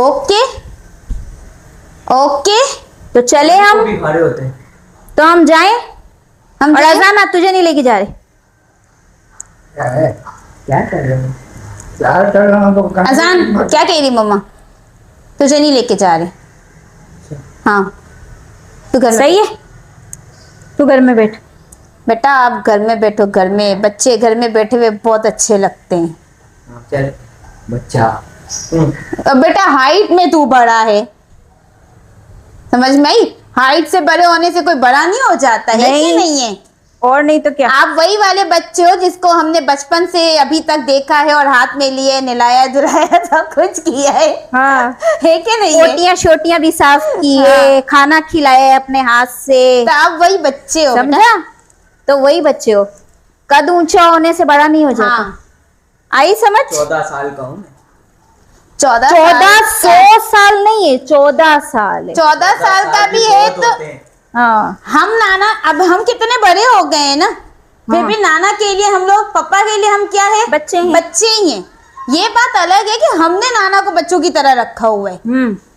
Okay okay, तो चले हम, भी खड़े होते हैं। तो हम जाएं। हम और जाएं? अजाना तुझे नहीं लेके जा रहे। क्या है, क्या कर रहे हो? क्या कर रहा हूँ तो अजान क्या कह रही मम्मा? तुझे नहीं लेके जा रहे। हाँ, तू घर में सही है, तू घर में बैठ। बेटा, आप घर में बैठो। घर में बच्चे घर में बैठे हुए बहुत अच्छे लगते हैं। हाँ, चल बच्चा। अब बेटा हाइट में तू बड़ा है, समझ में आई? हाइट से बड़े होने से कोई बड़ा नहीं हो जाता है कि नहीं है? और नहीं तो क्या। आप वही वाले बच्चे हो जिसको हमने बचपन से अभी तक देखा है और हाथ में लिए, नहलाया धुलाया, सब कुछ किया है। हाँ, है कि नहीं है? पोटियां शोटियां भी साफ की है, हाँ। खाना खिलाया है अपने हाथ से, तो आप वही बच्चे हो बेटा। समझा? तो वही बच्चे हो, कद ऊंचा होने से बड़ा नहीं हो जाता। हाँ, आई समझ? 14 साल का हूँ मैं। 100 साल नहीं है, 14 साल है। 14 साल का भी है बहुत तो होते हैं। हाँ, हम नाना, अब हम कितने बड़े हो गए हैं ना, फिर हाँ। भी नाना के लिए हम लोग, पापा के लिए हम क्या है? बच्चे हैं। बच्चे ही हैं। ये बात अलग है कि हमने नाना को बच्चों की तरह रखा हुआ है,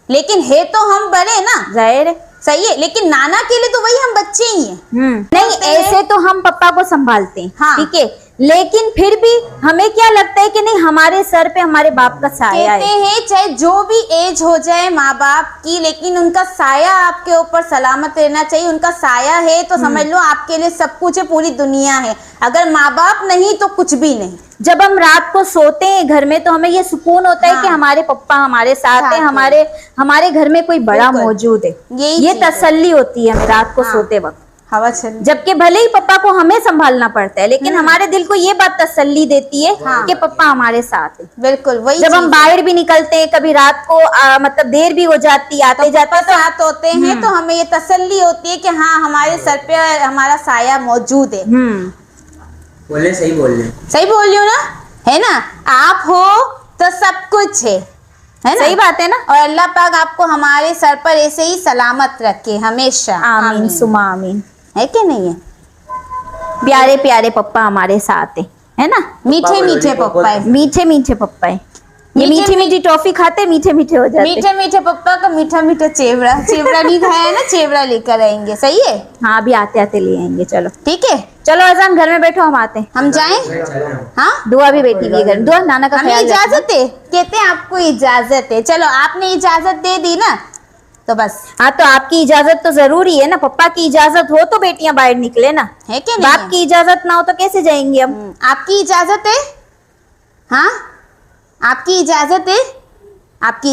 लेकिन है तो हम बड़े ना, जाहिर है। सही है, लेकिन नाना के लिए तो वही हम बच्चे ही हैं। नहीं, होते हैं। ऐसे तो हम पापा को संभालते हैं, हाँ। ठीक है, लेकिन फिर भी हमें क्या लगता है कि नहीं, हमारे सर पे हमारे बाप का साया कहते है। हैं चाहे जो भी एज हो जाए माँ बाप की, लेकिन उनका साया आपके ऊपर सलामत रहना चाहिए। उनका साया है तो समझ लो आपके लिए सब कुछ है, पूरी दुनिया है। अगर माँ बाप नहीं तो कुछ भी नहीं। जब हम रात को सोते हैं घर में तो हमें ये सुकून होता है हाँ। कि हमारे पप्पा हमारे साथ साथ है, है। हमारे घर में कोई बड़ा बिल्कुल। मौजूद है। यही ये चीज़ है। तसल्ली होती है हमें रात को हाँ। सोते वक्त। हवा चल जबकि भले ही पप्पा को हमें संभालना पड़ता है, लेकिन हमारे दिल को ये बात तसल्ली देती है हाँ। कि पप्पा हमारे साथ है। बिल्कुल वही जब हम चीज़ है। बाहर भी निकलते हैं, कभी रात को मतलब देर भी हो जाती, आते तो जाते पापा साथ होते हैं तो हमें ये तसल्ली होती है कि हाँ हमारे सर पे हमारा साया मौजूद है। बोले सही बोल रहे। सही बोल रही हूँ ना? है ना? आप हो तो सब कुछ है ना? सही बात है ना? और अल्लाह पाक आपको हमारे सर पर ऐसे ही सलामत रखे हमेशा। आमीन सुमा आमीन। है कि नहीं है? प्यारे प्यारे पप्पा हमारे साथ है ना? मीठे मीठे पप्पा है। मीठे मीठे पप्पा है। ये मीठे मीठी मीठी टॉफी खाते मीठे मीठे हो जाते। मीठे मीठे पप्पा का मीठा मीठा चेवड़ा। चेवड़ा नहीं खाया है ना? चेवड़ा लेकर आएंगे। सही है? हाँ, अभी आते आते ले आएंगे। चलो ठीक है, चलो अजान, घर में बैठो, हम आते हैं। हम जाएं? हाँ, दुआ भी बैठी हुई है घर में। दुआ नाना का हमें ख्याल रखना। इजाजत है? कहते हैं आपको इजाजत है। चलो आपने इजाजत दे दी ना, तो बस। हाँ, तो आपकी इजाजत तो जरूरी है ना। पप्पा की इजाजत हो तो बेटियां बाहर निकले ना। है कि नहीं बाप है? की इजाजत ना हो तो कैसे जाएंगे हम? आपकी इजाजत है? हाँ, आपकी इजाजत है? आपकी